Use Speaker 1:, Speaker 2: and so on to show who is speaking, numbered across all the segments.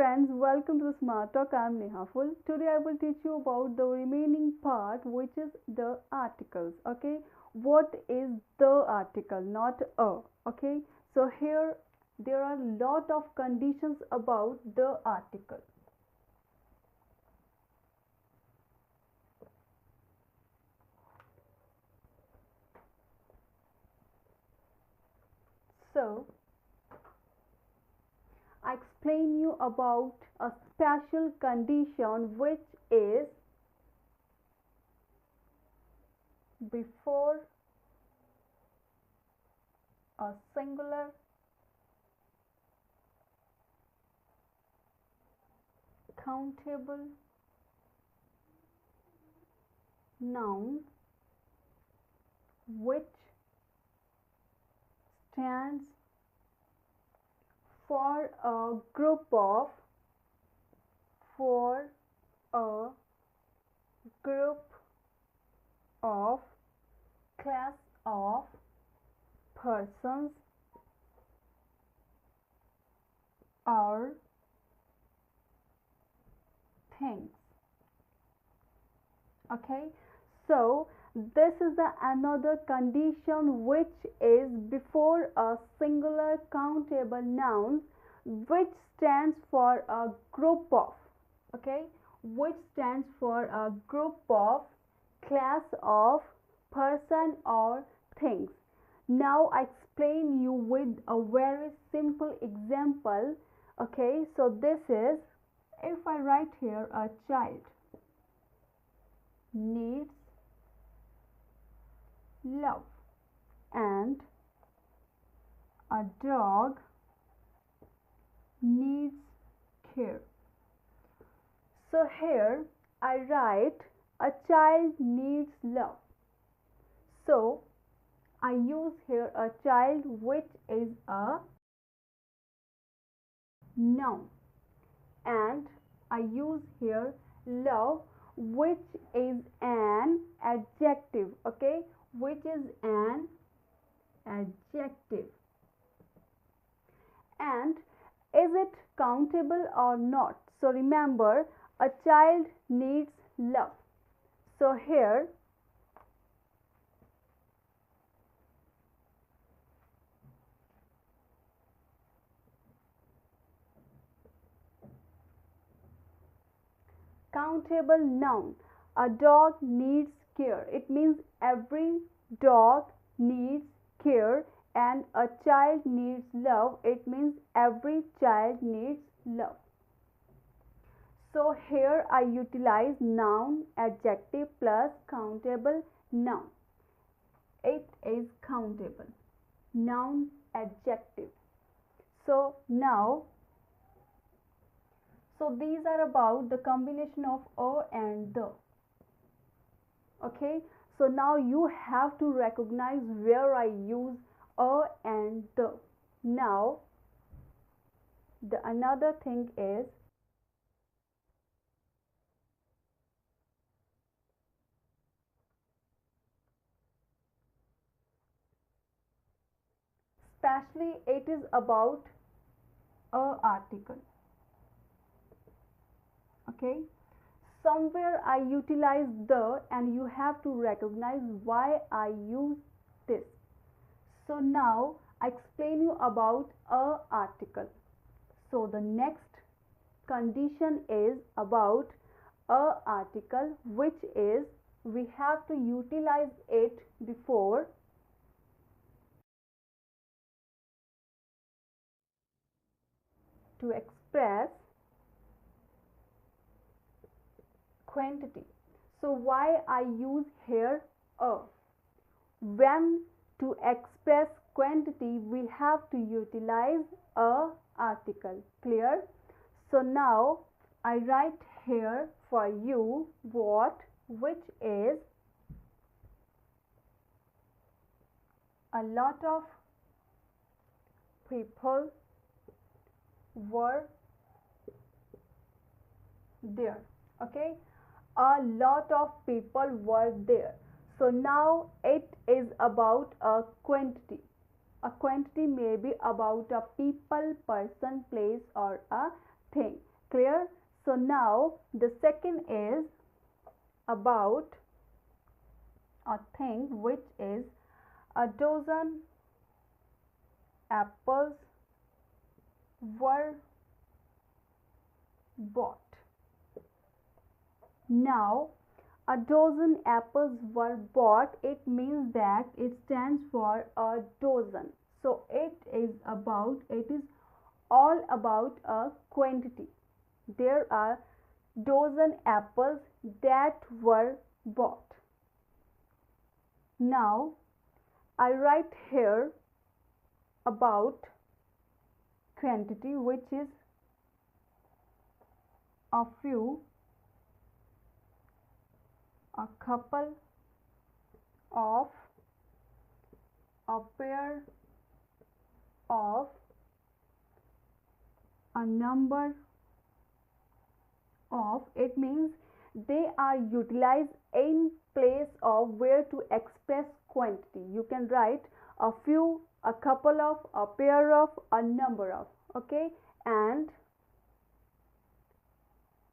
Speaker 1: friends, welcome to the Smart Talk. I am Nehaful. Today I will teach you about the remaining part, which is the articles. Okay, what is the article, not a. Okay, so here there are a lot of conditions about the article. So I explain you about a special condition which is before a singular countable noun which stands for a group of class of persons or things. Okay, so this is the another condition which is before a singular countable noun which stands for a group of, okay, which stands for a group of class of person or things. Now I explain you with a very simple example. Okay, so this is, if I write here, a child needs love and a dog needs care. So here I write a child needs love. So I use here a child which is a noun, and I use here love which is an adjective, okay, which is an adjective. And is it countable or not? So remember, a child needs love. So here countable noun, a dog needs care. It means every dog needs care, and a child needs love. It means every child needs love. So here I utilize noun adjective plus countable noun. It is countable noun adjective. So now, so these are about the combination of a and the. Okay, so now you have to recognize where I use a and the. Now the another thing is, especially it is about a article. Okay, somewhere I utilize the, and you have to recognize why I use this. So now I explain you about a article. So the next condition is about a article, which is we have to utilize it before to express quantity. So why I use here a? When to express quantity we have to utilize a article. Clear? So now I write here for you what, which is a lot of people were there. Okay, a lot of people were there. So now it is about a quantity. A quantity may be about a people, person, place, or a thing. Clear? So now the second is about a thing which is a dozen apples were bought. Now a dozen apples were bought, it means that it stands for a dozen. So it is all about a quantity. There are dozen apples that were bought. Now I write here about quantity, which is a few, a couple of, a pair of, a number of. It means they are utilized in place of where to express quantity. You can write a few, a couple of, a pair of, a number of. Okay, and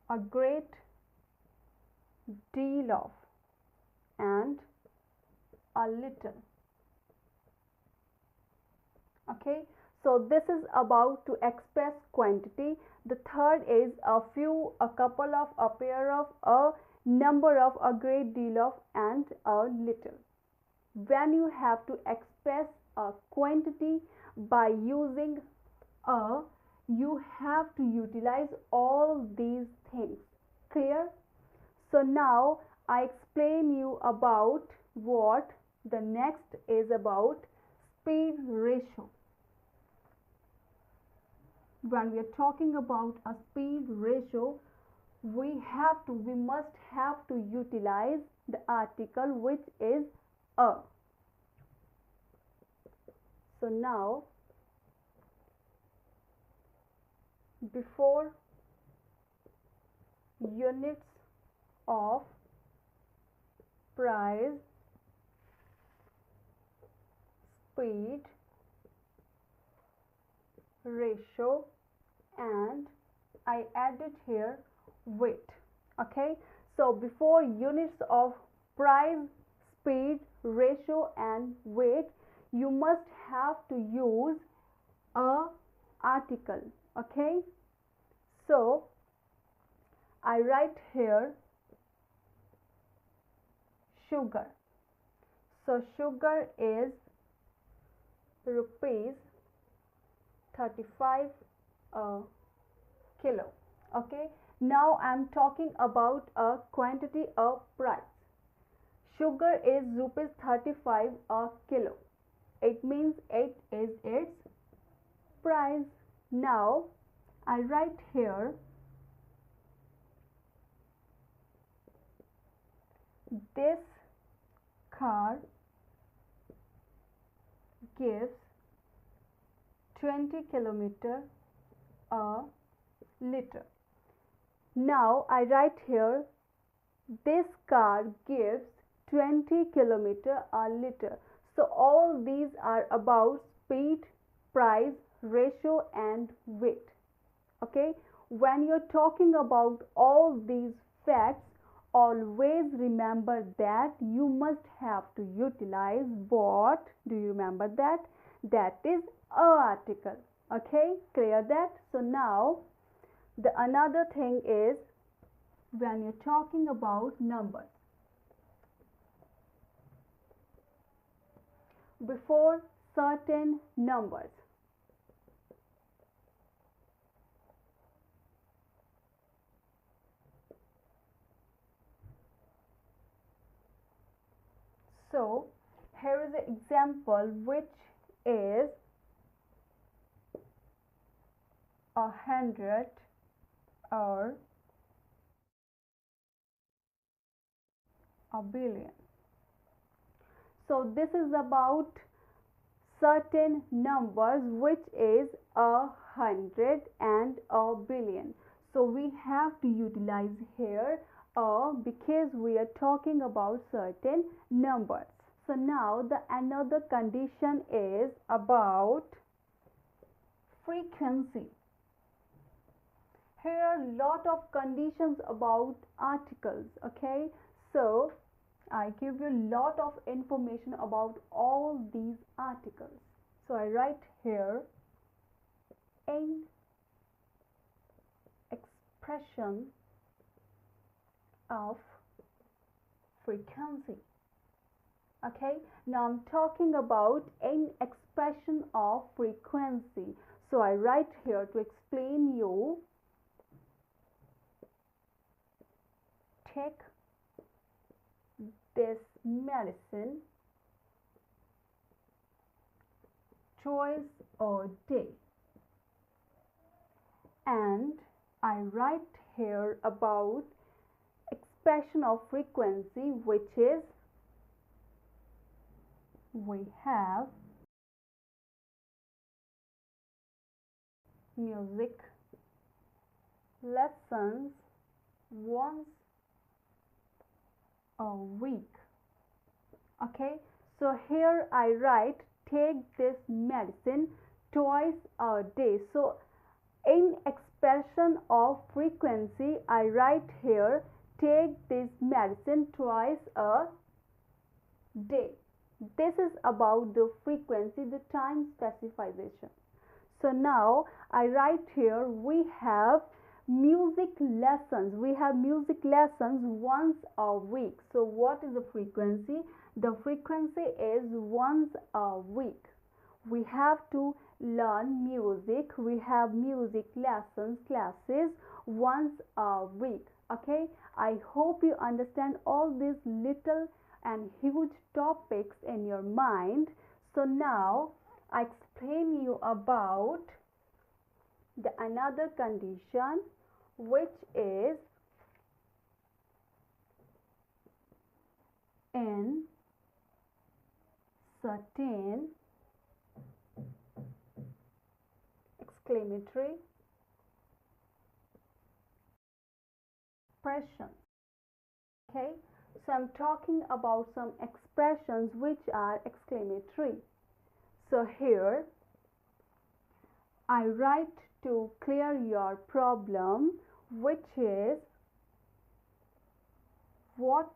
Speaker 1: a great deal of, and a little. Okay, so this is about to express quantity. The third is a few, a couple of, a pair of, a number of, a great deal of, and a little. When you have to express a quantity by using a, you have to utilize all these things. Clear? So now I explain you about what the next is about: speed ratio. When we are talking about a speed ratio, we must have to utilize the article which is a. So now, before units of price, speed ratio, and I added here weight. Okay, so before units of price, speed ratio, and weight, you must have to use a article. Okay, so I write here sugar. So sugar is rupees 35 a kilo. Okay, now I am talking about a quantity of price. Sugar is rupees 35 a kilo. It means it is its price. Now I write here this car gives 20 kilometer a liter. Now I write here this car gives 20 kilometer a liter. So all these are about speed, price, ratio, and weight. Okay, when you're talking about all these facts, always remember that you must have to utilize what? Do you remember that? That is a article. Okay, clear that? So now the another thing is when you're talking about numbers. Before certain numbers, so here is an example which is 100 or a billion. So this is about certain numbers which is 100 and a billion. So we have to utilize here because we are talking about certain numbers. So now the another condition is about frequency. here are a lot of conditions about articles. Okay, so I give you a lot of information about all these articles. So I write here in expression of frequency. Okay, now I'm talking about in expression of frequency. So I write here to explain you, take this medicine twice a day. And I write here about expression of frequency, which is we have music lessons once a week. Okay, so here I write take this medicine twice a day. So in expression of frequency, I write here take this medicine twice a day. This is about the frequency, the time specification. So now I write here we have music lessons. We have music lessons once a week. So what is the frequency? The frequency is once a week. We have to learn music. We have music lessons, classes once a week. Okay, I hope you understand all these little and huge topics in your mind. So now I explain you about the another condition, which is in certain exclamatory expressions. Okay, so I'm talking about some expressions which are exclamatory. So here I write to clear your problem, which is what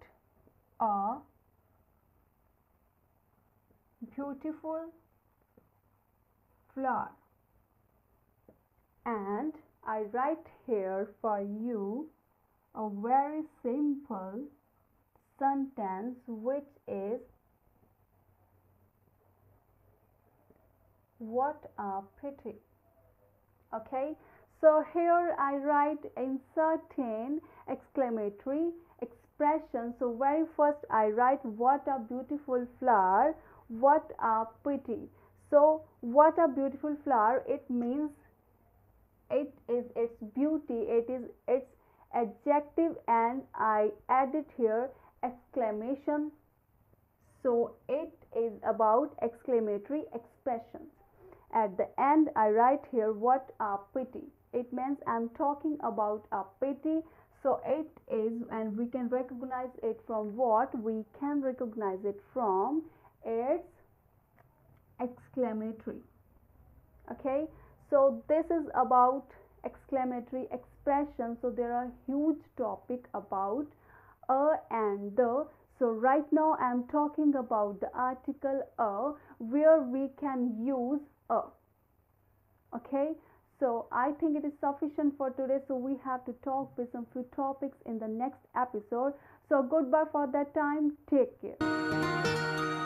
Speaker 1: a beautiful flower. And I write here for you a very simple sentence, which is what a pity. Okay, so here I write in certain exclamatory expressions. So very first I write what a beautiful flower, what a pity. So what a beautiful flower, it means it is its beauty, it is its adjective, and I added here exclamation. So it is about exclamatory expressions. At the end I write here what a pity. It means I'm talking about a pity. So it is, and we can recognize it from what? We can recognize it from its exclamatory. Okay, so this is about exclamatory expression. So there are huge topic about a and the. So right now I am talking about the article a, where we can use a. Okay, so I think it is sufficient for today. So we have to talk with some few topics in the next episode. So goodbye for that time. Take care.